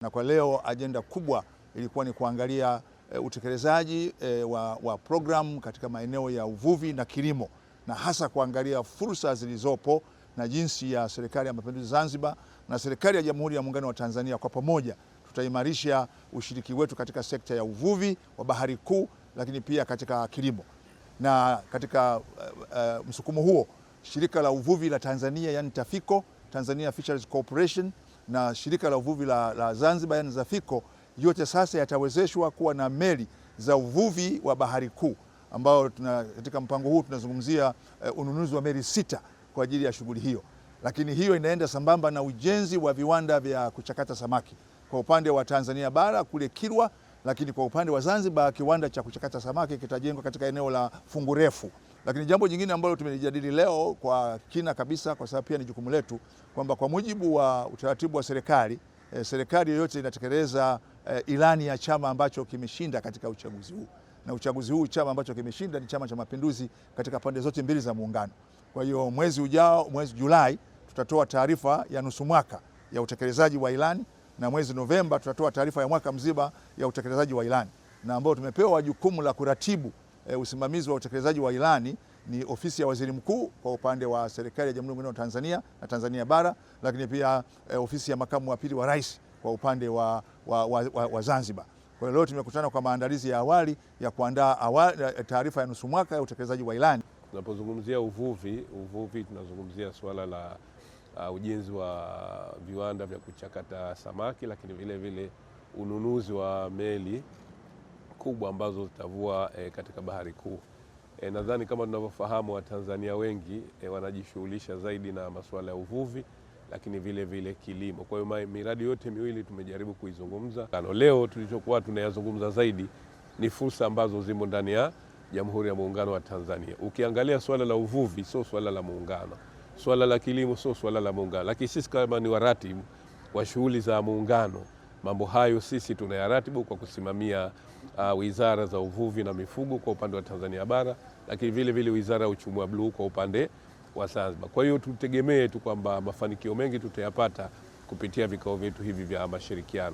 Na kwa leo ajenda kubwa ilikuwa ni kuangalia utekelezaji wa programu katika maeneo ya uvuvi na kilimo, na hasa kuangalia fursa zilizopo na jinsi ya Serikali ya Mapinduzi Zanzibar na Serikali ya Jamhuri ya Muungano wa Tanzania kwa pamoja tutaimarisha ushiriki wetu katika sekta ya uvuvi wa Bahari Kuu, lakini pia katika kilimo. Na katika msukumo huo, shirika la uvuvi la Tanzania yani TAFICO, Tanzania Fisheries Corporation, na shirika la uvuvi la Zanzibar yani ZAFICO, yote sasa yatawezeshwa kuwa na meli za uvuvi wa Bahari Kuu, ambao katika mpango huu tunazungumzia ununuzi wa meli 6 kwa ajili ya shughuli hiyo. Lakini hiyo inaenda sambamba na ujenzi wa viwanda vya kuchakata samaki kwa upande wa Tanzania bara kule Kilwa, lakini kwa upande wa Zanzibar kiwanda cha kuchakata samaki kitajengwa katika eneo la Fungurefu. Lakini jambo jingine ambalo tumelijadili leo kwa kina kabisa, kwa sababu pia ni jukumu letu, kwamba kwa mujibu wa utaratibu wa serikali, serikali yoyote inatekeleza ilani ya chama ambacho kimeshinda katika uchaguzi huu, na uchaguzi huu chama ambacho kimeshinda ni Chama cha Mapinduzi katika pande zote mbili za muungano. Kwa hiyo mwezi ujao, mwezi Julai, tutatoa taarifa ya nusu mwaka ya utekelezaji wa ilani, na mwezi Novemba tutatoa taarifa ya mwaka mzima ya utekelezaji wa ilani, na ambao tumepewa jukumu la kuratibu usimamizi wa utekelezaji wa ilani ni ofisi ya Waziri Mkuu kwa upande wa Serikali ya Jamhuri ya Muungano wa Tanzania na Tanzania bara, lakini pia ofisi ya Makamu wa Pili wa Rais kwa upande wa Zanzibar. Kwa hiyo leo tumekutana kwa maandalizi ya awali ya kuandaa taarifa ya nusu mwaka ya utekelezaji wa ilani. Tunapozungumzia uvuvi tunazungumzia suala la ujenzi wa viwanda vya kuchakata samaki, lakini vile vile ununuzi wa meli kubwa ambazo zitavua katika Bahari Kuu. Nadhani kama tunavyofahamu, Watanzania wengi wanajishughulisha zaidi na masuala ya uvuvi, lakini vile vile kilimo. Kwa hiyo miradi yote miwili tumejaribu kuizungumza. Leo tulichokuwa tunayazungumza zaidi ni fursa ambazo zimo ndani ya Jamhuri ya Muungano wa Tanzania. Ukiangalia swala la uvuvi sio swala la muungano, swala la kilimo sio swala la muungano, lakini sisi kama ni waratibu wa shughuli za muungano, mambo hayo sisi tunayaratibu kwa kusimamia wizara za uvuvi na mifugo kwa upande wa Tanzania bara, lakini vile vile wizara ya uchumi wa bluu kwa upande wa Zanzibar. Kwa hiyo tutegemee tu kwamba mafanikio mengi tutayapata kupitia vikao vyetu hivi vya mashirikiano.